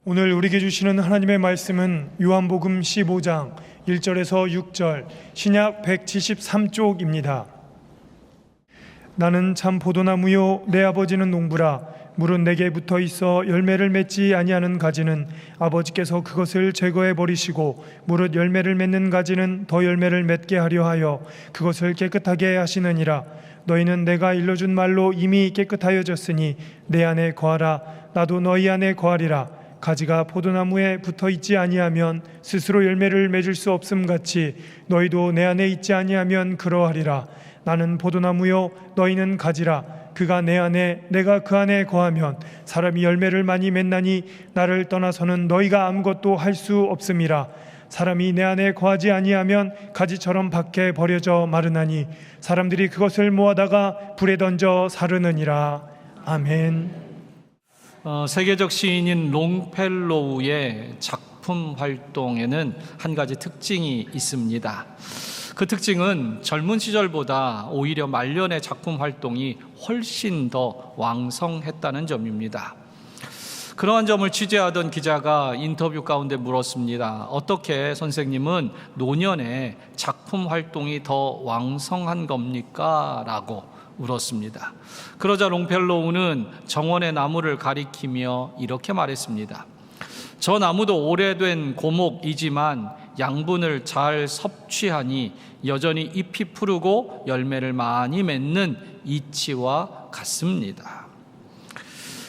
오늘 우리에게 주시는 하나님의 말씀은 요한복음 15장 1절에서 6절, 신약 173쪽입니다. 나는 참 포도나무요 내 아버지는 농부라. 물은 내게 붙어 있어 열매를 맺지 아니하는 가지는 아버지께서 그것을 제거해 버리시고, 무릇 열매를 맺는 가지는 더 열매를 맺게 하려 하여 그것을 깨끗하게 하시느니라. 너희는 내가 일러준 말로 이미 깨끗하여졌으니 내 안에 거하라. 나도 너희 안에 거하리라. 가지가 포도나무에 붙어 있지 아니하면 스스로 열매를 맺을 수 없음 같이 너희도 내 안에 있지 아니하면 그러하리라. 나는 포도나무요 너희는 가지라. 그가 내 안에 내가 그 안에 거하면 사람이 열매를 많이 맺나니 나를 떠나서는 너희가 아무것도 할 수 없음이라. 사람이 내 안에 거하지 아니하면 가지처럼 밖에 버려져 마르나니 사람들이 그것을 모아다가 불에 던져 사르느니라. 아멘. 세계적 시인인 롱펠로우의 작품 활동에는 한 가지 특징이 있습니다. 그 특징은 젊은 시절보다 오히려 말년의 작품 활동이 훨씬 더 왕성했다는 점입니다. 그러한 점을 취재하던 기자가 인터뷰 가운데 물었습니다. 어떻게 선생님은 노년에 작품 활동이 더 왕성한 겁니까? 라고 물었습니다. 그러자 롱펠로우는 정원의 나무를 가리키며 이렇게 말했습니다. 저 나무도 오래된 고목이지만 양분을 잘 섭취하니 여전히 잎이 푸르고 열매를 많이 맺는 이치와 같습니다.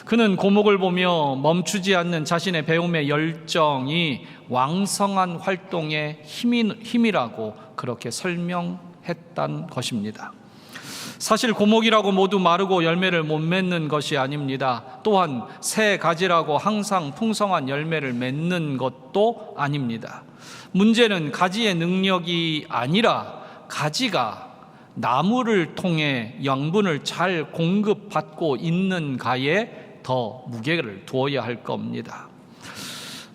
그는 고목을 보며 멈추지 않는 자신의 배움의 열정이 왕성한 활동의 힘이라고 그렇게 설명했단 것입니다. 사실 고목이라고 모두 마르고 열매를 못 맺는 것이 아닙니다. 또한 새 가지라고 항상 풍성한 열매를 맺는 것도 아닙니다. 문제는 가지의 능력이 아니라 가지가 나무를 통해養분을 잘 공급받고 있는가에 더 무게를 두어야 할 겁니다.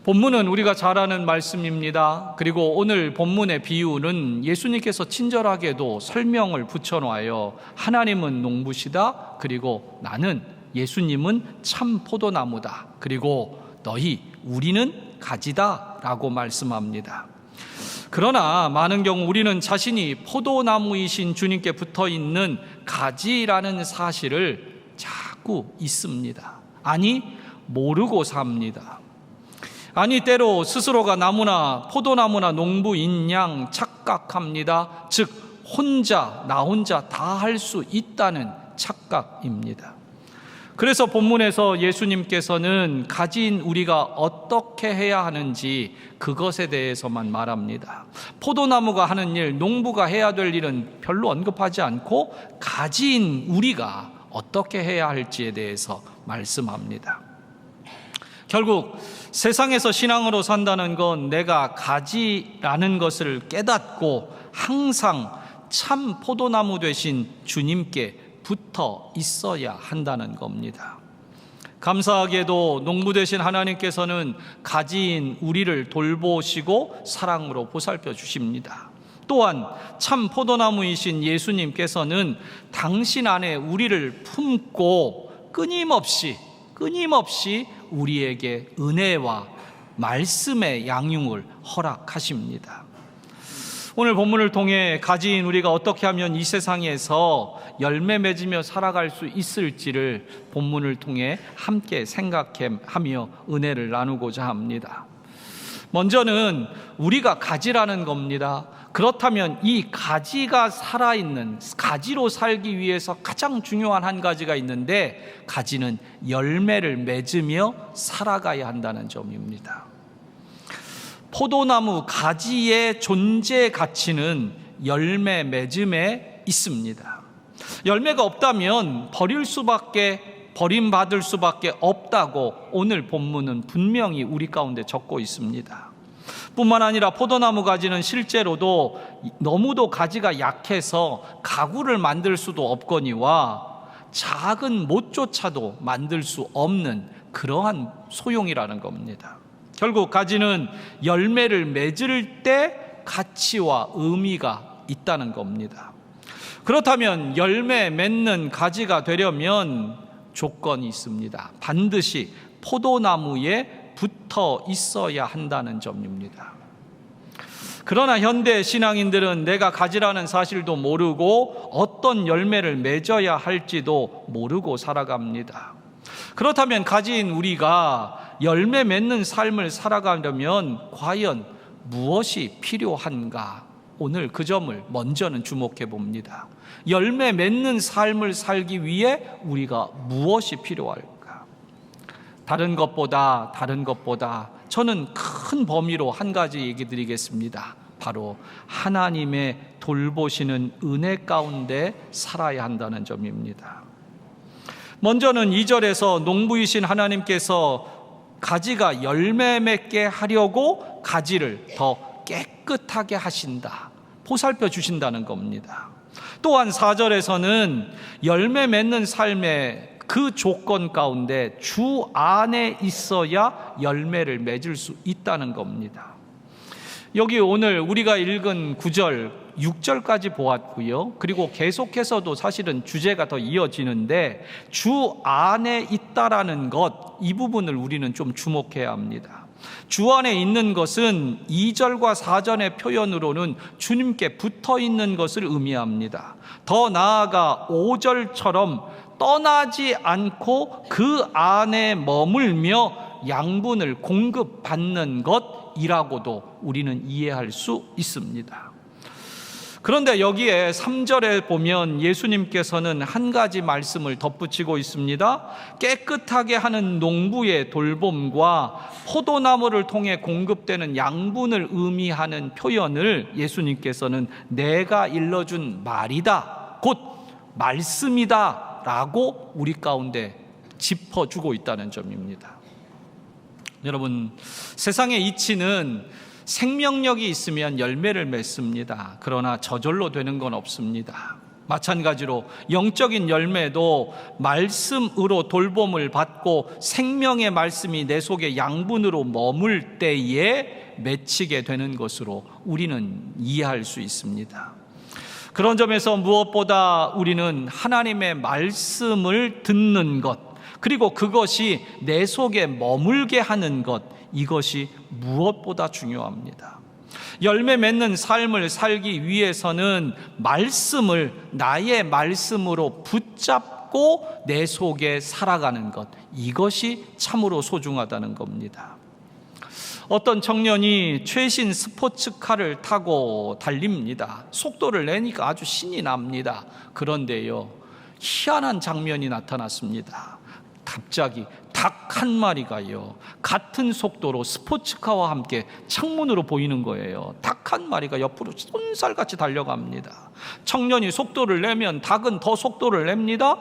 본문은 우리가 잘 아는 말씀입니다. 그리고 오늘 본문의 비유는 예수님께서 친절하게도 설명을 붙여놔요. 하나님은 농부시다. 그리고 나는, 예수님은 참 포도나무다. 그리고 우리는 가지다 라고 말씀합니다. 그러나 많은 경우 우리는 자신이 포도나무이신 주님께 붙어있는 가지라는 사실을 자꾸 잊습니다. 아니, 모르고 삽니다. 아니, 때로 스스로가 나무나 포도나무나 농부인 양 착각합니다. 즉 나 혼자 다 할 수 있다는 착각입니다. 그래서 본문에서 예수님께서는 가지인 우리가 어떻게 해야 하는지 그것에 대해서만 말합니다. 포도나무가 하는 일, 농부가 해야 될 일은 별로 언급하지 않고 가지인 우리가 어떻게 해야 할지에 대해서 말씀합니다. 결국 세상에서 신앙으로 산다는 건 내가 가지라는 것을 깨닫고 항상 참 포도나무 되신 주님께 붙어 있어야 한다는 겁니다. 감사하게도 농부 되신 하나님께서는 가지인 우리를 돌보시고 사랑으로 보살펴 주십니다. 또한 참 포도나무이신 예수님께서는 당신 안에 우리를 품고 끊임없이 우리에게 은혜와 말씀의 양육을 허락하십니다. 오늘 본문을 통해 가지인 우리가 어떻게 하면 이 세상에서 열매 맺으며 살아갈 수 있을지를 본문을 통해 함께 생각하며 은혜를 나누고자 합니다. 먼저는 우리가 가지라는 겁니다. 그렇다면 이 가지가 살아있는, 가지로 살기 위해서 가장 중요한 한 가지가 있는데, 가지는 열매를 맺으며 살아가야 한다는 점입니다. 포도나무 가지의 존재 가치는 열매 맺음에 있습니다. 열매가 없다면 버림받을 수밖에 없다고 오늘 본문은 분명히 우리 가운데 적고 있습니다. 뿐만 아니라 포도나무 가지는 실제로도 너무도 가지가 약해서 가구를 만들 수도 없거니와 작은 못조차도 만들 수 없는 그러한 소용이라는 겁니다. 결국 가지는 열매를 맺을 때 가치와 의미가 있다는 겁니다. 그렇다면 열매 맺는 가지가 되려면 조건이 있습니다. 반드시 포도나무의 붙어 있어야 한다는 점입니다. 그러나 현대 신앙인들은 내가 가지라는 사실도 모르고 어떤 열매를 맺어야 할지도 모르고 살아갑니다. 그렇다면 가진 우리가 열매 맺는 삶을 살아가려면 과연 무엇이 필요한가? 오늘 그 점을 먼저는 주목해 봅니다. 열매 맺는 삶을 살기 위해 우리가 무엇이 필요할까? 다른 것보다 저는 큰 범위로 한 가지 얘기 드리겠습니다. 바로 하나님의 돌보시는 은혜 가운데 살아야 한다는 점입니다. 먼저는 2절에서 농부이신 하나님께서 가지가 열매 맺게 하려고 가지를 더 깨끗하게 하신다, 보살펴 주신다는 겁니다. 또한 4절에서는 열매 맺는 삶의 그 조건 가운데 주 안에 있어야 열매를 맺을 수 있다는 겁니다. 여기 오늘 우리가 읽은 9절, 6절까지 보았고요. 그리고 계속해서도 사실은 주제가 더 이어지는데 주 안에 있다라는 것, 이 부분을 우리는 좀 주목해야 합니다. 주 안에 있는 것은 2절과 4절의 표현으로는 주님께 붙어 있는 것을 의미합니다. 더 나아가 5절처럼 떠나지 않고 그 안에 머물며 양분을 공급받는 것이라고도 우리는 이해할 수 있습니다. 그런데 여기에 3절에 보면 예수님께서는 한 가지 말씀을 덧붙이고 있습니다. 깨끗하게 하는 농부의 돌봄과 포도나무를 통해 공급되는 양분을 의미하는 표현을 예수님께서는 내가 일러준 말이다, 곧 말씀이다 라고 우리 가운데 짚어주고 있다는 점입니다. 여러분, 세상의 이치는 생명력이 있으면 열매를 맺습니다. 그러나 저절로 되는 건 없습니다. 마찬가지로 영적인 열매도 말씀으로 돌봄을 받고 생명의 말씀이 내 속에 양분으로 머물 때에 맺히게 되는 것으로 우리는 이해할 수 있습니다. 그런 점에서 무엇보다 우리는 하나님의 말씀을 듣는 것, 그리고 그것이 내 속에 머물게 하는 것, 이것이 무엇보다 중요합니다. 열매 맺는 삶을 살기 위해서는 말씀을 나의 말씀으로 붙잡고 내 속에 살아가는 것, 이것이 참으로 소중하다는 겁니다. 어떤 청년이 최신 스포츠카를 타고 달립니다. 속도를 내니까 아주 신이 납니다. 그런데요, 희한한 장면이 나타났습니다. 갑자기 닭 한 마리가요, 같은 속도로 스포츠카와 함께 창문으로 보이는 거예요. 닭 한 마리가 옆으로 쏜살같이 달려갑니다. 청년이 속도를 내면 닭은 더 속도를 냅니다.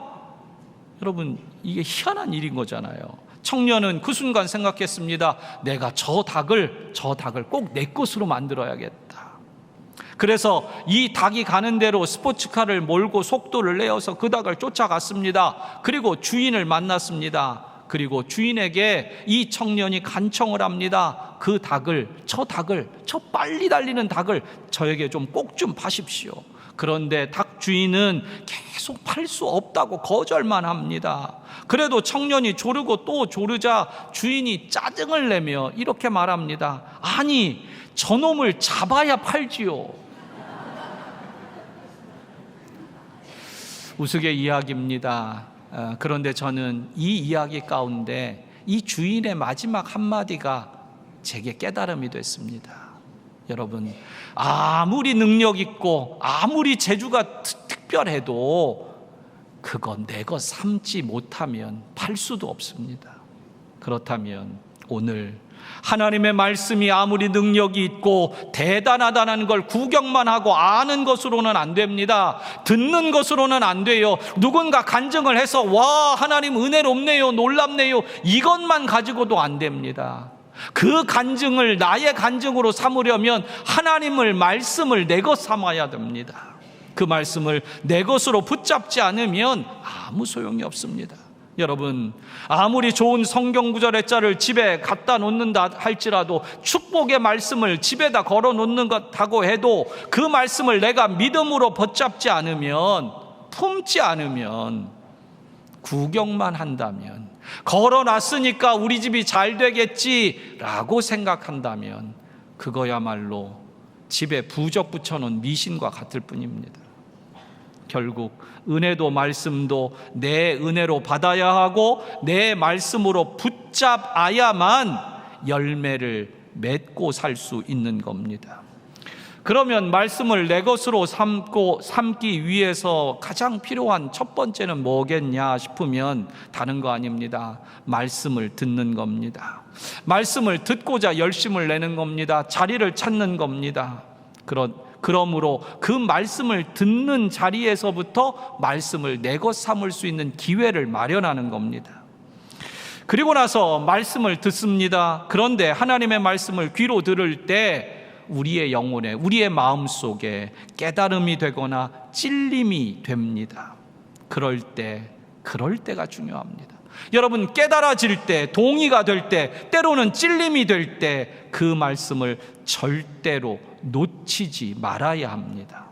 여러분, 이게 희한한 일인 거잖아요. 청년은 그 순간 생각했습니다. 내가 저 닭을 꼭 내 것으로 만들어야겠다. 그래서 이 닭이 가는 대로 스포츠카를 몰고 속도를 내어서 그 닭을 쫓아갔습니다. 그리고 주인을 만났습니다. 그리고 주인에게 이 청년이 간청을 합니다. 저 빨리 달리는 닭을 저에게 좀 꼭 좀 파십시오. 그런데 닭 주인은 계속 팔 수 없다고 거절만 합니다. 그래도 청년이 조르고 또 조르자 주인이 짜증을 내며 이렇게 말합니다. 아니, 저놈을 잡아야 팔지요. 우스개 이야기입니다. 그런데 저는 이 이야기 가운데 이 주인의 마지막 한마디가 제게 깨달음이 됐습니다. 여러분, 아무리 능력 있고 아무리 재주가 특별해도 그건 내 것 삼지 못하면 팔 수도 없습니다. 그렇다면 오늘 하나님의 말씀이 아무리 능력이 있고 대단하다는 걸 구경만 하고 아는 것으로는 안 됩니다. 듣는 것으로는 안 돼요. 누군가 간증을 해서 와, 하나님 은혜롭네요, 놀랍네요, 이것만 가지고도 안 됩니다. 그 간증을 나의 간증으로 삼으려면 하나님의 말씀을 내 것 삼아야 됩니다. 그 말씀을 내 것으로 붙잡지 않으면 아무 소용이 없습니다. 여러분, 아무리 좋은 성경 구절의 자를 집에 갖다 놓는다 할지라도, 축복의 말씀을 집에다 걸어 놓는 것하고 해도 그 말씀을 내가 믿음으로 붙잡지 않으면, 품지 않으면, 구경만 한다면, 걸어놨으니까 우리 집이 잘 되겠지라고 생각한다면 그거야말로 집에 부적 붙여놓은 미신과 같을 뿐입니다. 결국 은혜도 말씀도 내 은혜로 받아야 하고 내 말씀으로 붙잡아야만 열매를 맺고 살 수 있는 겁니다. 그러면 말씀을 내 것으로 삼기 위해서 가장 필요한 첫 번째는 뭐겠냐 싶으면 다른 거 아닙니다. 말씀을 듣는 겁니다. 말씀을 듣고자 열심을 내는 겁니다. 자리를 찾는 겁니다. 그러므로 그 말씀을 듣는 자리에서부터 말씀을 내 것 삼을 수 있는 기회를 마련하는 겁니다. 그리고 나서 말씀을 듣습니다. 그런데 하나님의 말씀을 귀로 들을 때 우리의 영혼에, 우리의 마음속에 깨달음이 되거나 찔림이 됩니다. 그럴 때가 중요합니다. 여러분, 깨달아질 때, 동의가 될 때, 때로는 찔림이 될 때 그 말씀을 절대로 놓치지 말아야 합니다.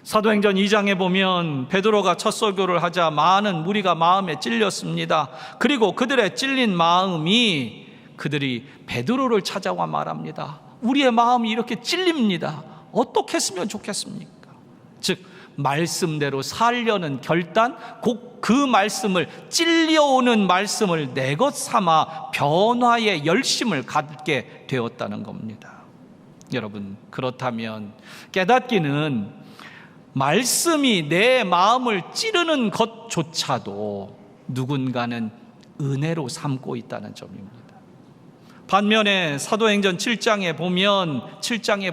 사도행전 2장에 보면 베드로가 첫 설교를 하자 많은 무리가 마음에 찔렸습니다. 그리고 그들의 찔린 마음이 그들이 베드로를 찾아와 말합니다. 우리의 마음이 이렇게 찔립니다. 어떻게 했으면 좋겠습니까? 즉 말씀대로 살려는 결단, 곧 그 말씀을, 찔려오는 말씀을 내 것 삼아 변화의 열심을 갖게 되었다는 겁니다. 여러분, 그렇다면 깨닫기는 말씀이 내 마음을 찌르는 것조차도 누군가는 은혜로 삼고 있다는 점입니다. 반면에 사도행전 7장에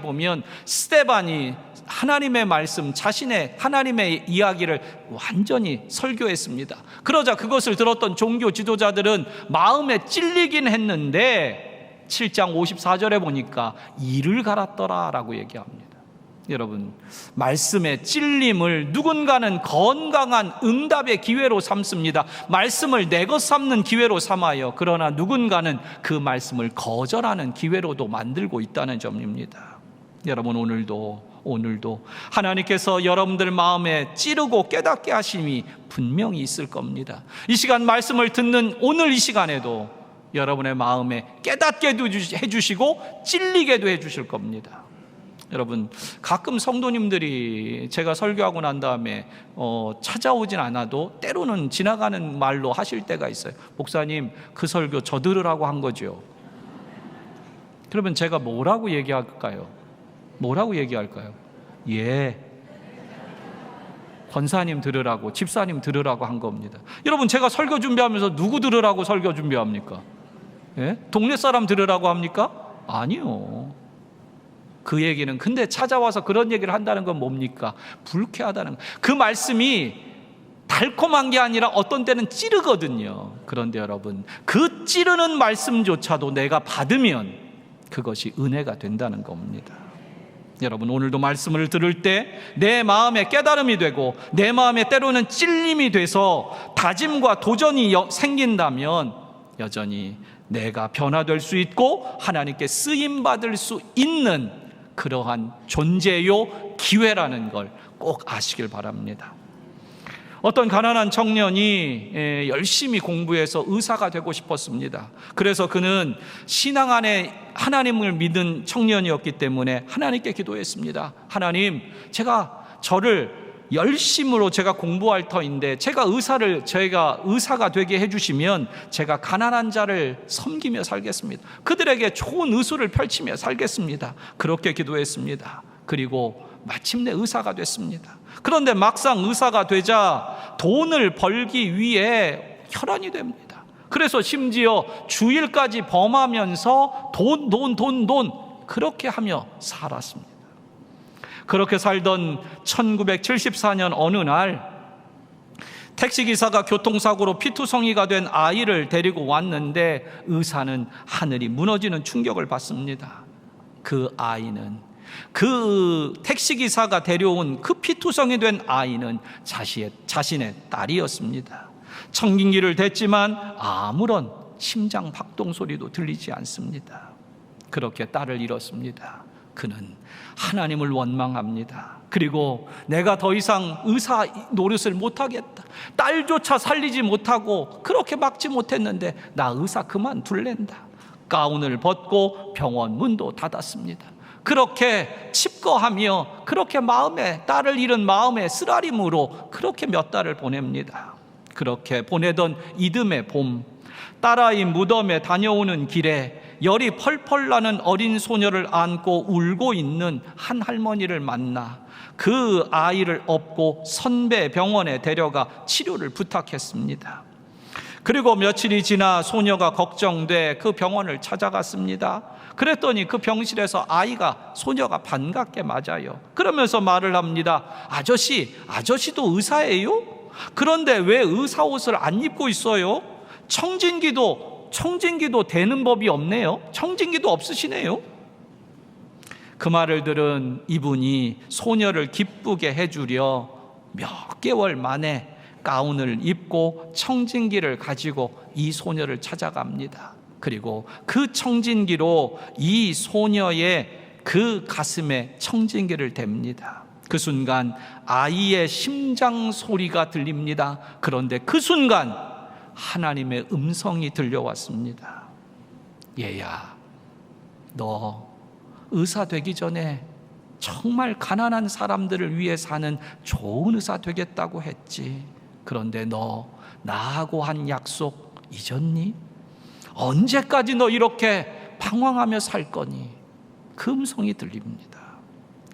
보면 스데반이 하나님의 말씀, 자신의 하나님의 이야기를 완전히 설교했습니다. 그러자 그것을 들었던 종교 지도자들은 마음에 찔리긴 했는데 7장 54절에 보니까 이를 갈았더라 라고 얘기합니다. 여러분, 말씀의 찔림을 누군가는 건강한 응답의 기회로 삼습니다. 말씀을 내 것 삼는 기회로 삼아요. 그러나 누군가는 그 말씀을 거절하는 기회로도 만들고 있다는 점입니다. 여러분, 오늘도 하나님께서 여러분들 마음에 찌르고 깨닫게 하심이 분명히 있을 겁니다. 이 시간 말씀을 듣는 오늘 이 시간에도 여러분의 마음에 깨닫게도 해주시고 찔리게도 해주실 겁니다. 여러분, 가끔 성도님들이 제가 설교하고 난 다음에 찾아오진 않아도 때로는 지나가는 말로 하실 때가 있어요. 목사님, 그 설교 저 들으라고 한 거죠. 그러면 제가 뭐라고 얘기할까요? 예, 권사님 들으라고, 집사님 들으라고 한 겁니다. 여러분, 제가 설교 준비하면서 누구 들으라고 설교 준비합니까? 예? 동네 사람 들으라고 합니까? 아니요. 그 얘기는, 근데 찾아와서 그런 얘기를 한다는 건 뭡니까? 불쾌하다는, 그 말씀이 달콤한 게 아니라 어떤 때는 찌르거든요. 그런데 여러분, 그 찌르는 말씀조차도 내가 받으면 그것이 은혜가 된다는 겁니다. 여러분, 오늘도 말씀을 들을 때 내 마음에 깨달음이 되고 내 마음에 때로는 찔림이 돼서 다짐과 도전이 생긴다면 여전히 내가 변화될 수 있고 하나님께 쓰임받을 수 있는 그러한 존재요 기회라는 걸 꼭 아시길 바랍니다. 어떤 가난한 청년이 열심히 공부해서 의사가 되고 싶었습니다. 그래서 그는 신앙 안에 하나님을 믿은 청년이었기 때문에 하나님께 기도했습니다. 하나님, 저를 열심으로 제가 공부할 터인데 제가 의사가 되게 해주시면 제가 가난한 자를 섬기며 살겠습니다. 그들에게 좋은 의술을 펼치며 살겠습니다. 그렇게 기도했습니다. 그리고 마침내 의사가 됐습니다. 그런데 막상 의사가 되자 돈을 벌기 위해 혈안이 됩니다. 그래서 심지어 주일까지 범하면서 돈 그렇게 하며 살았습니다. 그렇게 살던 1974년 어느 날 택시기사가 교통사고로 피투성이가 된 아이를 데리고 왔는데 의사는 하늘이 무너지는 충격을 받습니다. 그 아이는, 그 택시기사가 데려온 그 피투성이 된 아이는 자신의 딸이었습니다. 청진기를 댔지만 아무런 심장 박동 소리도 들리지 않습니다. 그렇게 딸을 잃었습니다. 그는 하나님을 원망합니다. 그리고 내가 더 이상 의사 노릇을 못하겠다, 딸조차 살리지 못하고 그렇게 막지 못했는데 나 의사 그만둘랜다. 가운을 벗고 병원 문도 닫았습니다. 그렇게 칩거하며 그렇게 딸을 잃은 마음의 쓰라림으로 그렇게 몇 달을 보냅니다. 그렇게 보내던 이듬해 봄, 딸아이 무덤에 다녀오는 길에 열이 펄펄 나는 어린 소녀를 안고 울고 있는 한 할머니를 만나 그 아이를 업고 선배 병원에 데려가 치료를 부탁했습니다. 그리고 며칠이 지나 소녀가 걱정돼 그 병원을 찾아갔습니다. 그랬더니 그 병실에서 소녀가 반갑게 맞아요. 그러면서 말을 합니다. 아저씨도 의사예요? 그런데 왜 의사 옷을 안 입고 있어요? 청진기도 되는 법이 없네요. 청진기도 없으시네요. 그 말을 들은 이분이 소녀를 기쁘게 해주려 몇 개월 만에 가운을 입고 청진기를 가지고 이 소녀를 찾아갑니다. 그리고 그 청진기로 이 소녀의 그 가슴에 청진기를 댑니다. 그 순간 아이의 심장 소리가 들립니다. 그런데 그 순간 하나님의 음성이 들려왔습니다. 얘야, 너 의사 되기 전에 정말 가난한 사람들을 위해 사는 좋은 의사 되겠다고 했지. 그런데 너 나하고 한 약속 잊었니? 언제까지 너 이렇게 방황하며 살 거니? 그 음성이 들립니다.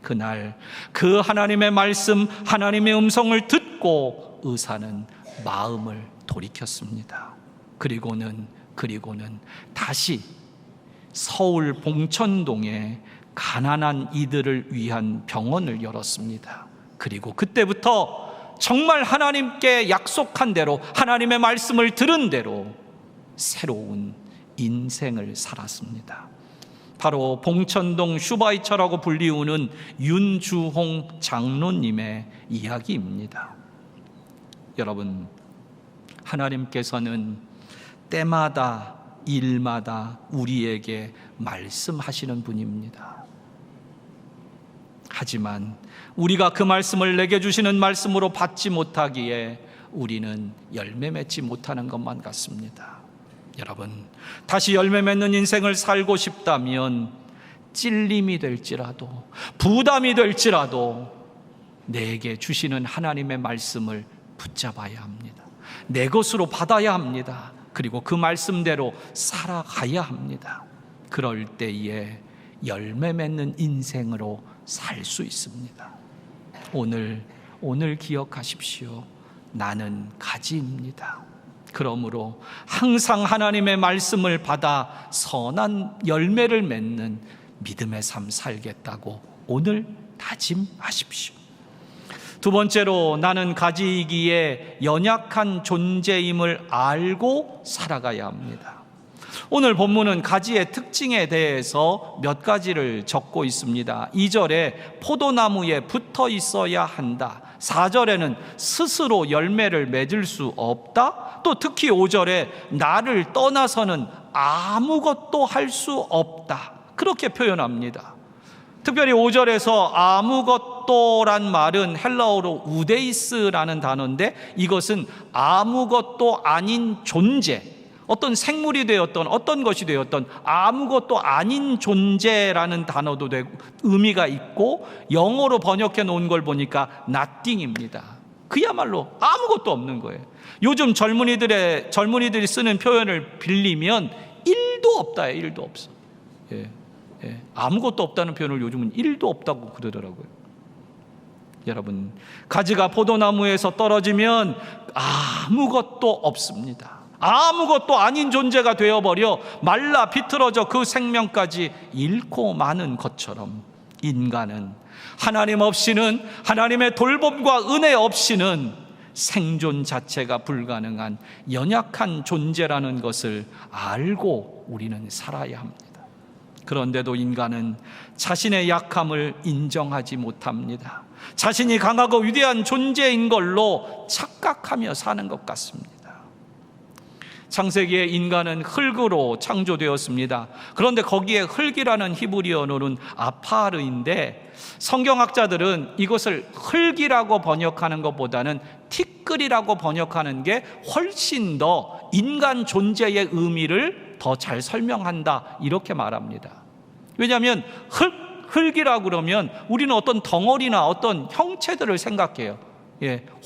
그날 그 하나님의 말씀, 하나님의 음성을 듣고 의사는 마음을 돌이켰습니다. 그리고는 다시 서울 봉천동에 가난한 이들을 위한 병원을 열었습니다. 그리고 그때부터 정말 하나님께 약속한 대로, 하나님의 말씀을 들은 대로 새로운 인생을 살았습니다. 바로 봉천동 슈바이처라고 불리우는 윤주홍 장로님의 이야기입니다. 여러분, 하나님께서는 때마다 일마다 우리에게 말씀하시는 분입니다. 하지만 우리가 그 말씀을 내게 주시는 말씀으로 받지 못하기에 우리는 열매 맺지 못하는 것만 같습니다. 여러분, 다시 열매 맺는 인생을 살고 싶다면 찔림이 될지라도, 부담이 될지라도 내게 주시는 하나님의 말씀을 붙잡아야 합니다. 내 것으로 받아야 합니다. 그리고 그 말씀대로 살아가야 합니다. 그럴 때에 열매 맺는 인생으로 살 수 있습니다. 오늘 기억하십시오. 나는 가지입니다. 그러므로 항상 하나님의 말씀을 받아 선한 열매를 맺는 믿음의 삶 살겠다고 오늘 다짐하십시오. 두 번째로, 나는 가지이기에 연약한 존재임을 알고 살아가야 합니다. 오늘 본문은 가지의 특징에 대해서 몇 가지를 적고 있습니다. 2절에 포도나무에 붙어 있어야 한다. 4절에는 스스로 열매를 맺을 수 없다. 또 특히 5절에 나를 떠나서는 아무것도 할 수 없다. 그렇게 표현합니다. 특별히 5절에서 아무것도란 말은 헬라어로 우데이스라는 단어인데, 이것은 아무것도 아닌 존재, 어떤 생물이 되었던 어떤 것이 되었던 아무것도 아닌 존재라는 단어도 되고 의미가 있고, 영어로 번역해 놓은 걸 보니까 nothing입니다. 그야말로 아무것도 없는 거예요. 요즘 젊은이들이 쓰는 표현을 빌리면 1도 없다예요. 1도 없어. 아무것도 없다는 표현을 요즘은 1도 없다고 그러더라고요. 여러분, 가지가 포도나무에서 떨어지면 아무것도 없습니다. 아무것도 아닌 존재가 되어버려 말라 비틀어져 그 생명까지 잃고 마는 것처럼, 인간은 하나님 없이는, 하나님의 돌봄과 은혜 없이는 생존 자체가 불가능한 연약한 존재라는 것을 알고 우리는 살아야 합니다. 그런데도 인간은 자신의 약함을 인정하지 못합니다. 자신이 강하고 위대한 존재인 걸로 착각하며 사는 것 같습니다. 창세기에 인간은 흙으로 창조되었습니다. 그런데 거기에 흙이라는 히브리어는 아파르인데 성경학자들은 이것을 흙이라고 번역하는 것보다는 티끌이라고 번역하는 게 훨씬 더 인간 존재의 의미를 더 잘 설명한다, 이렇게 말합니다. 왜냐하면 흙이라고 그러면 우리는 어떤 덩어리나 어떤 형체들을 생각해요.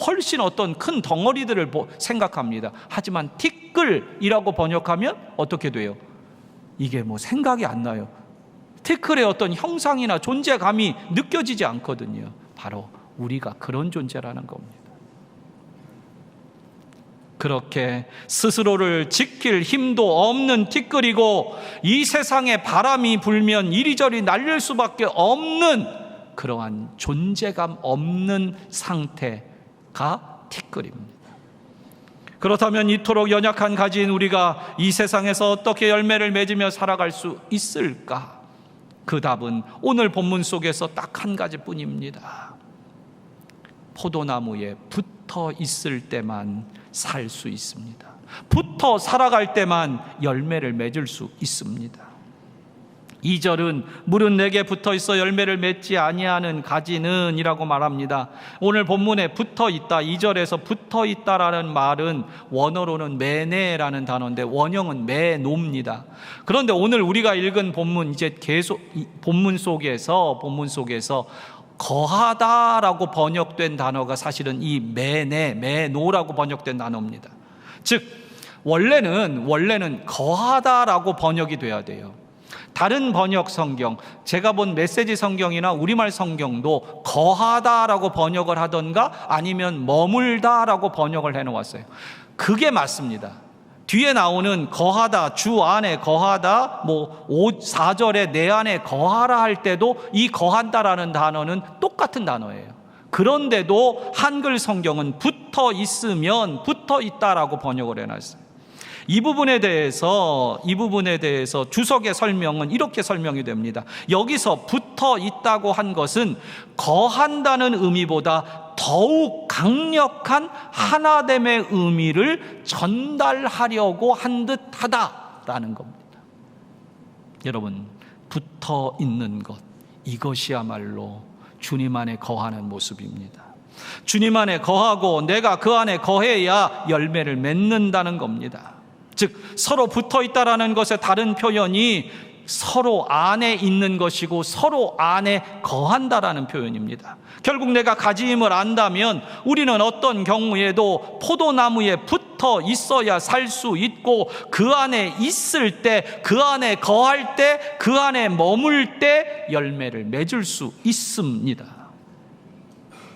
훨씬 어떤 큰 덩어리들을 생각합니다. 하지만 티끌이라고 번역하면 어떻게 돼요? 이게 뭐 생각이 안 나요. 티끌의 어떤 형상이나 존재감이 느껴지지 않거든요. 바로 우리가 그런 존재라는 겁니다. 그렇게 스스로를 지킬 힘도 없는 티끌이고 이 세상에 바람이 불면 이리저리 날릴 수밖에 없는 그러한 존재감 없는 상태가 티끌입니다. 그렇다면 이토록 연약한 가지인 우리가 이 세상에서 어떻게 열매를 맺으며 살아갈 수 있을까? 그 답은 오늘 본문 속에서 딱 한 가지뿐입니다. 포도나무에 붙어 있을 때만 살 수 있습니다. 붙어 살아갈 때만 열매를 맺을 수 있습니다. 2절은 물은 내게 붙어 있어 열매를 맺지 아니하는 가지는 이라고 말합니다. 오늘 본문에 붙어 있다, 2절에서 붙어 있다라는 말은 원어로는 매네라는 단어인데 원형은 매노입니다. 그런데 오늘 우리가 읽은 본문, 이제 계속 본문 속에서 거하다라고 번역된 단어가 사실은 이 매노라고 번역된 단어입니다. 즉 원래는 거하다라고 번역이 돼야 돼요. 다른 번역 성경, 제가 본 메시지 성경이나 우리말 성경도 거하다라고 번역을 하던가 아니면 머물다라고 번역을 해놓았어요. 그게 맞습니다. 뒤에 나오는 거하다, 주 안에 거하다, 4절에 내 안에 거하라 할 때도 이 거한다라는 단어는 똑같은 단어예요. 그런데도 한글 성경은 붙어 있으면 붙어 있다라고 번역을 해놨어요. 이 부분에 대해서 주석의 설명은 이렇게 설명이 됩니다. 여기서 붙어 있다고 한 것은 거한다는 의미보다 더욱 강력한 하나됨의 의미를 전달하려고 한 듯하다라는 겁니다. 여러분, 붙어 있는 것, 이것이야말로 주님 안에 거하는 모습입니다. 주님 안에 거하고 내가 그 안에 거해야 열매를 맺는다는 겁니다. 즉 서로 붙어 있다라는 것의 다른 표현이 서로 안에 있는 것이고 서로 안에 거한다라는 표현입니다. 결국 내가 가지임을 안다면 우리는 어떤 경우에도 포도나무에 붙어 있어야 살 수 있고 그 안에 있을 때, 그 안에 거할 때, 그 안에 머물 때 열매를 맺을 수 있습니다.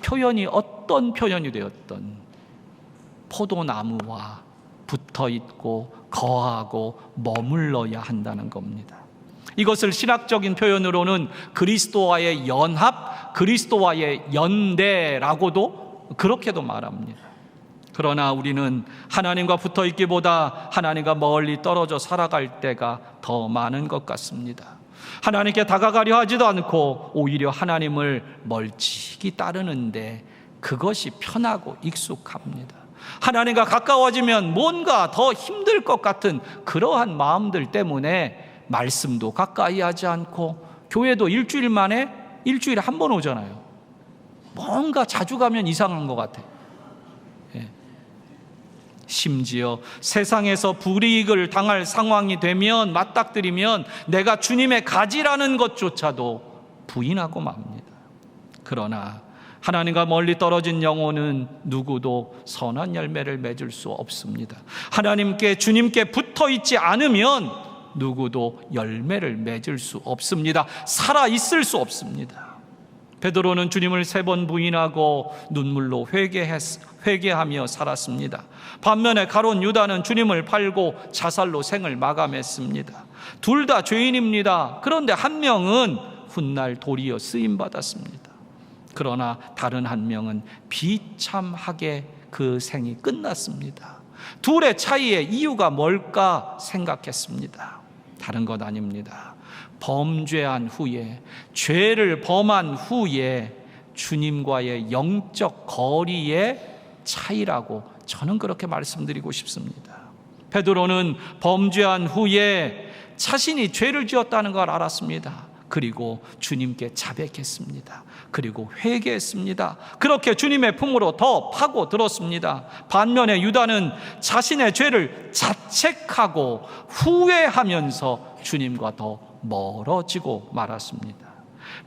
표현이 어떤 표현이 되었던 포도나무와 붙어 있고 거하고 머물러야 한다는 겁니다. 이것을 신학적인 표현으로는 그리스도와의 연합, 그리스도와의 연대라고도 그렇게도 말합니다. 그러나 우리는 하나님과 붙어 있기보다 하나님과 멀리 떨어져 살아갈 때가 더 많은 것 같습니다. 하나님께 다가가려 하지도 않고 오히려 하나님을 멀찍이 따르는데 그것이 편하고 익숙합니다. 하나님과 가까워지면 뭔가 더 힘들 것 같은 그러한 마음들 때문에 말씀도 가까이 하지 않고 교회도 일주일에 한 번 오잖아요. 뭔가 자주 가면 이상한 것 같아. 심지어 세상에서 불이익을 당할 상황이 되면 맞닥뜨리면 내가 주님의 가지라는 것조차도 부인하고 맙니다. 그러나 하나님과 멀리 떨어진 영혼은 누구도 선한 열매를 맺을 수 없습니다. 하나님께, 주님께 붙어 있지 않으면 누구도 열매를 맺을 수 없습니다. 살아 있을 수 없습니다. 베드로는 주님을 3번 부인하고 눈물로 회개하며 살았습니다. 반면에 가룟 유다는 주님을 팔고 자살로 생을 마감했습니다. 둘 다 죄인입니다. 그런데 한 명은 훗날 도리어 쓰임 받았습니다. 그러나 다른 한 명은 비참하게 그 생이 끝났습니다. 둘의 차이의 이유가 뭘까 생각했습니다. 다른 것 아닙니다. 범죄한 후에, 죄를 범한 후에 주님과의 영적 거리의 차이라고 저는 그렇게 말씀드리고 싶습니다. 베드로는 범죄한 후에 자신이 죄를 지었다는 걸 알았습니다. 그리고 주님께 자백했습니다. 그리고 회개했습니다. 그렇게 주님의 품으로 더 파고들었습니다. 반면에 유다는 자신의 죄를 자책하고 후회하면서 주님과 더 멀어지고 말았습니다.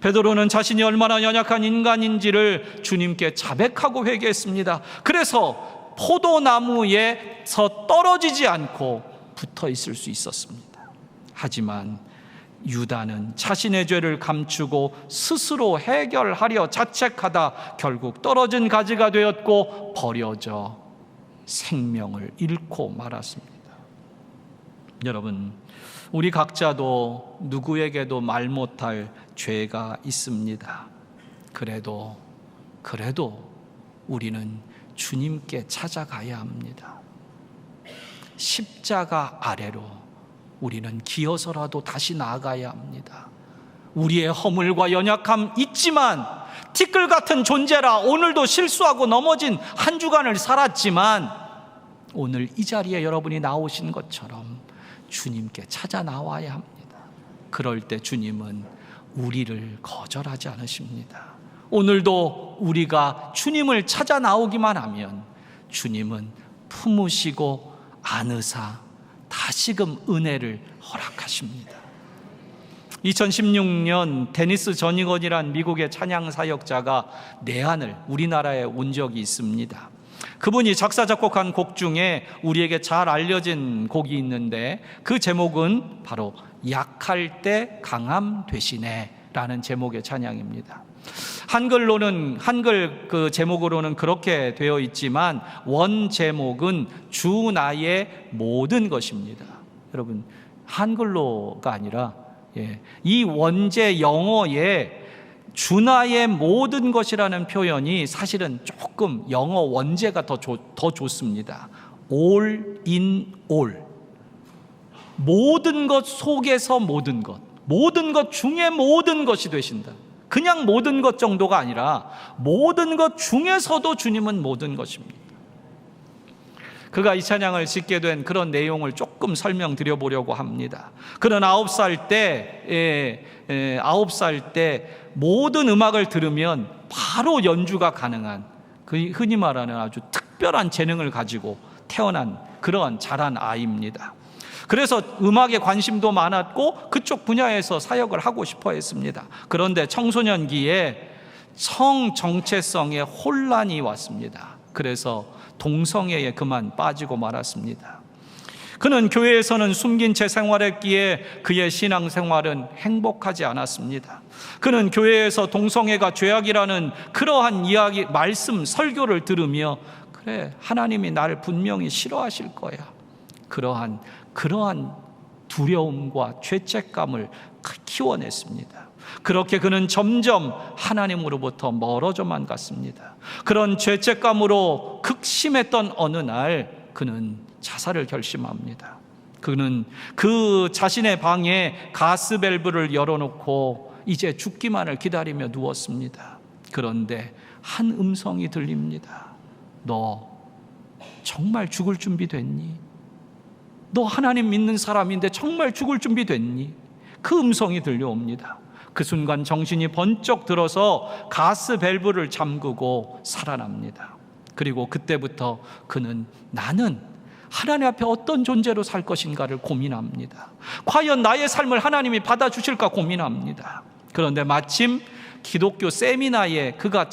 베드로는 자신이 얼마나 연약한 인간인지를 주님께 자백하고 회개했습니다. 그래서 포도나무에서 떨어지지 않고 붙어 있을 수 있었습니다. 하지만 유다는 자신의 죄를 감추고 스스로 해결하려 자책하다 결국 떨어진 가지가 되었고 버려져 생명을 잃고 말았습니다. 여러분, 우리 각자도 누구에게도 말 못할 죄가 있습니다. 그래도 우리는 주님께 찾아가야 합니다. 십자가 아래로 우리는 기어서라도 다시 나아가야 합니다. 우리의 허물과 연약함 있지만, 티끌 같은 존재라 오늘도 실수하고 넘어진 한 주간을 살았지만, 오늘 이 자리에 여러분이 나오신 것처럼 주님께 찾아 나와야 합니다. 그럴 때 주님은 우리를 거절하지 않으십니다. 오늘도 우리가 주님을 찾아 나오기만 하면 주님은 품으시고 안으사 다시금 은혜를 허락하십니다. 2016년 데니스 저니건이란 미국의 찬양 사역자가 내한을 우리나라에 온 적이 있습니다. 그분이 작사 작곡한 곡 중에 우리에게 잘 알려진 곡이 있는데 그 제목은 바로 약할 때 강함 되시네 라는 제목의 찬양입니다. 한글 그 제목으로는 그렇게 되어 있지만 원 제목은 주 나의 모든 것입니다. 여러분, 한글로가 아니라 이 원제 영어에 주 나의 모든 것이라는 표현이 사실은 조금 영어 원제가 더 좋습니다. all in all, 모든 것 속에서 모든 것 중에 모든 것이 되신다. 그냥 모든 것 정도가 아니라 모든 것 중에서도 주님은 모든 것입니다. 그가 이 찬양을 짓게 된 그런 내용을 조금 설명드려 보려고 합니다. 그는 9살 때 모든 음악을 들으면 바로 연주가 가능한, 흔히 말하는 아주 특별한 재능을 가지고 태어난 그러한 자란 아이입니다. 그래서 음악에 관심도 많았고 그쪽 분야에서 사역을 하고 싶어 했습니다. 그런데 청소년기에 성 정체성에 혼란이 왔습니다. 그래서 동성애에 그만 빠지고 말았습니다. 그는 교회에서는 숨긴 채 생활했기에 그의 신앙생활은 행복하지 않았습니다. 그는 교회에서 동성애가 죄악이라는 그러한 이야기, 말씀, 설교를 들으며 그래, 하나님이 나를 분명히 싫어하실 거야, 그러한 두려움과 죄책감을 키워냈습니다. 그렇게 그는 점점 하나님으로부터 멀어져만 갔습니다. 그런 죄책감으로 극심했던 어느 날 그는 자살을 결심합니다. 그는 그 자신의 방에 가스밸브를 열어놓고 이제 죽기만을 기다리며 누웠습니다. 그런데 한 음성이 들립니다. 너 정말 죽을 준비 됐니? 너 하나님 믿는 사람인데 정말 죽을 준비 됐니? 그 음성이 들려옵니다. 그 순간 정신이 번쩍 들어서 가스 밸브를 잠그고 살아납니다. 그리고 그때부터 그는 나는 하나님 앞에 어떤 존재로 살 것인가를 고민합니다. 과연 나의 삶을 하나님이 받아주실까 고민합니다. 그런데 마침 기독교 세미나에 그가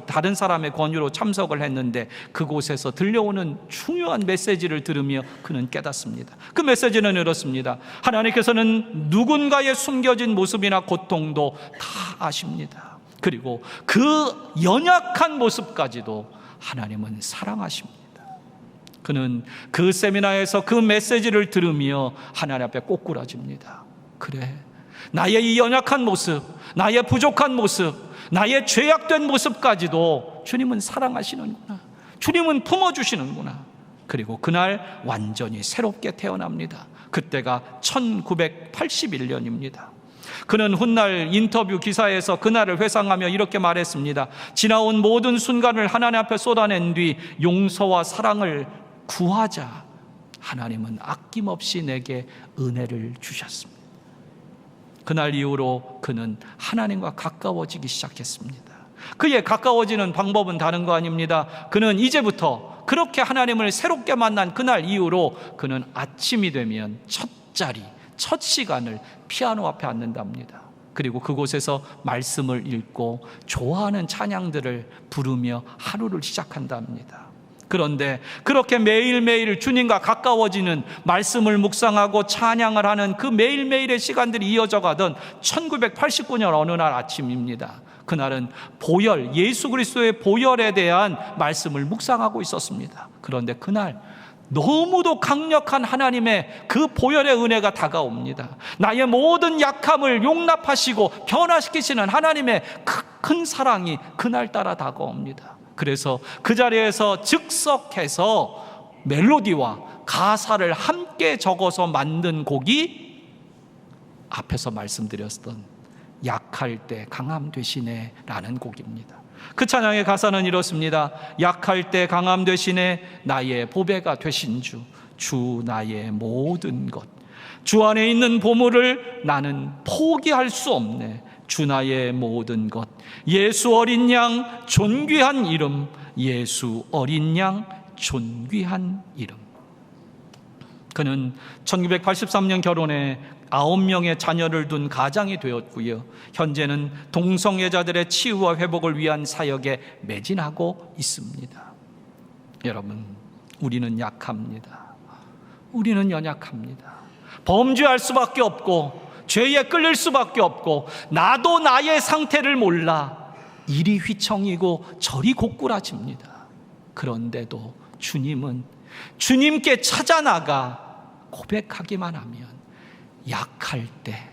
다른 사람의 권유로 참석을 했는데 그곳에서 들려오는 중요한 메시지를 들으며 그는 깨닫습니다. 그 메시지는 이렇습니다. 하나님께서는 누군가의 숨겨진 모습이나 고통도 다 아십니다. 그리고 그 연약한 모습까지도 하나님은 사랑하십니다. 그는 그 세미나에서 그 메시지를 들으며 하나님 앞에 꼬꾸라집니다. 그래, 나의 이 연약한 모습, 나의 부족한 모습, 나의 죄악된 모습까지도 주님은 사랑하시는구나, 주님은 품어주시는구나. 그리고 그날 완전히 새롭게 태어납니다. 그때가 1981년입니다. 그는 훗날 인터뷰 기사에서 그날을 회상하며 이렇게 말했습니다. 지나온 모든 순간을 하나님 앞에 쏟아낸 뒤 용서와 사랑을 구하자, 하나님은 아낌없이 내게 은혜를 주셨습니다. 그날 이후로 그는 하나님과 가까워지기 시작했습니다. 그의 가까워지는 방법은 다른 거 아닙니다. 그는 이제부터 그렇게 하나님을 새롭게 만난 그날 이후로 그는 아침이 되면 첫 자리, 첫 시간을 피아노 앞에 앉는답니다. 그리고 그곳에서 말씀을 읽고 좋아하는 찬양들을 부르며 하루를 시작한답니다. 그런데 그렇게 매일매일 주님과 가까워지는, 말씀을 묵상하고 찬양을 하는 그 매일매일의 시간들이 이어져 가던 1989년 어느 날 아침입니다. 그날은 보혈, 예수 그리스도의 보혈에 대한 말씀을 묵상하고 있었습니다. 그런데 그날 너무도 강력한 하나님의 그 보혈의 은혜가 다가옵니다. 나의 모든 약함을 용납하시고 변화시키시는 하나님의 큰 사랑이 그날따라 다가옵니다. 그래서 그 자리에서 즉석해서 멜로디와 가사를 함께 적어서 만든 곡이 앞에서 말씀드렸던 약할 때 강함 되시네 라는 곡입니다. 그 찬양의 가사는 이렇습니다. 약할 때 강함 되시네, 나의 보배가 되신 주, 주 나의 모든 것, 주 안에 있는 보물을 나는 포기할 수 없네, 주 나의 모든 것, 예수 어린 양 존귀한 이름, 예수 어린 양 존귀한 이름. 그는 1983년 결혼해 9명의 자녀를 둔 가장이 되었고요. 현재는 동성애자들의 치유와 회복을 위한 사역에 매진하고 있습니다. 여러분, 우리는 약합니다. 우리는 연약합니다. 범죄할 수밖에 없고 죄에 끌릴 수밖에 없고 나도 나의 상태를 몰라 이리 휘청이고 저리 고꾸라집니다. 그런데도 주님은 주님께 찾아나가 고백하기만 하면 약할 때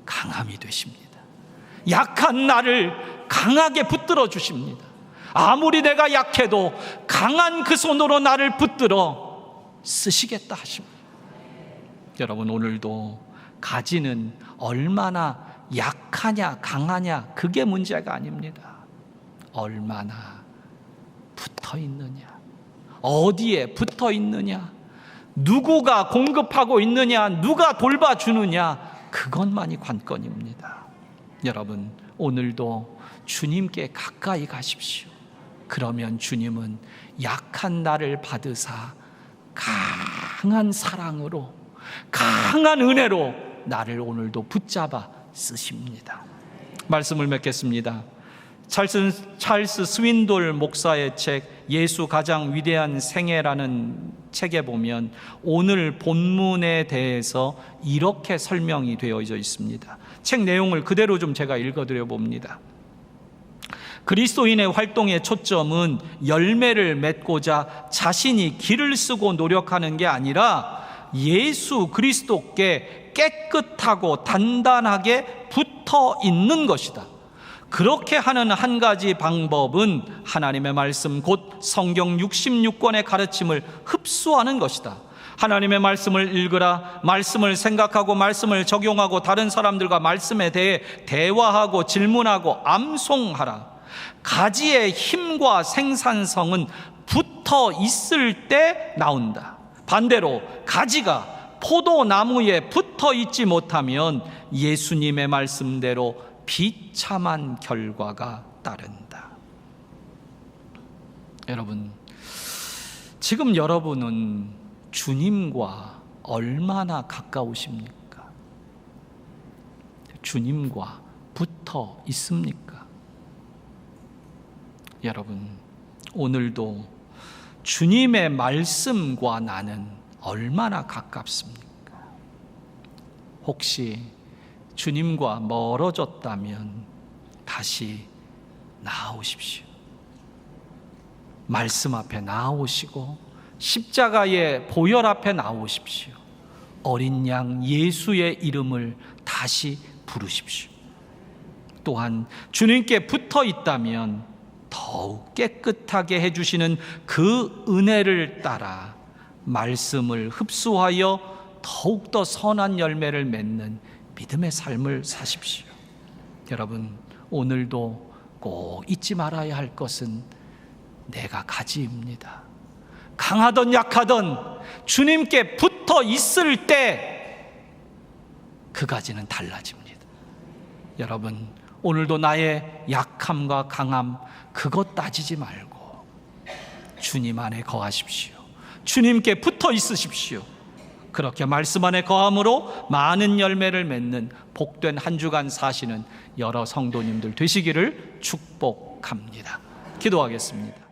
강함이 되십니다. 약한 나를 강하게 붙들어 주십니다. 아무리 내가 약해도 강한 그 손으로 나를 붙들어 쓰시겠다 하십니다. 여러분, 오늘도 가지는 얼마나 약하냐 강하냐 그게 문제가 아닙니다. 얼마나 붙어 있느냐, 어디에 붙어 있느냐, 누구가 공급하고 있느냐, 누가 돌봐주느냐, 그것만이 관건입니다. 여러분, 오늘도 주님께 가까이 가십시오. 그러면 주님은 약한 나를 받으사 강한 사랑으로, 강한 은혜로 나를 오늘도 붙잡아 쓰십니다. 말씀을 맺겠습니다. 찰스 스윈돌 목사의 책 예수 가장 위대한 생애라는 책에 보면 오늘 본문에 대해서 이렇게 설명이 되어져 있습니다. 책 내용을 그대로 좀 제가 읽어드려 봅니다. 그리스도인의 활동의 초점은 열매를 맺고자 자신이 길을 쓰고 노력하는 게 아니라 예수 그리스도께 깨끗하고 단단하게 붙어 있는 것이다. 그렇게 하는 한 가지 방법은 하나님의 말씀, 곧 성경 66권의 가르침을 흡수하는 것이다. 하나님의 말씀을 읽으라, 말씀을 생각하고 말씀을 적용하고 다른 사람들과 말씀에 대해 대화하고 질문하고 암송하라. 가지의 힘과 생산성은 붙어 있을 때 나온다. 반대로 가지가 포도나무에 붙어 있지 못하면 예수님의 말씀대로 비참한 결과가 따른다. 여러분, 지금 여러분은 주님과 얼마나 가까우십니까? 주님과 붙어 있습니까? 여러분, 오늘도 주님의 말씀과 나는 얼마나 가깝습니까? 혹시 주님과 멀어졌다면 다시 나아오십시오. 말씀 앞에 나아오시고 십자가의 보혈 앞에 나아오십시오. 어린 양 예수의 이름을 다시 부르십시오. 또한 주님께 붙어 있다면 더욱 깨끗하게 해주시는 그 은혜를 따라 말씀을 흡수하여 더욱더 선한 열매를 맺는 믿음의 삶을 사십시오. 여러분, 오늘도 꼭 잊지 말아야 할 것은 내가 가지입니다. 강하든 약하든 주님께 붙어 있을 때 그 가지는 달라집니다. 여러분, 오늘도 나의 약함과 강함 그것 따지지 말고 주님 안에 거하십시오. 주님께 붙어 있으십시오. 그렇게 말씀 안에 거함으로 많은 열매를 맺는 복된 한 주간 사시는 여러 성도님들 되시기를 축복합니다. 기도하겠습니다.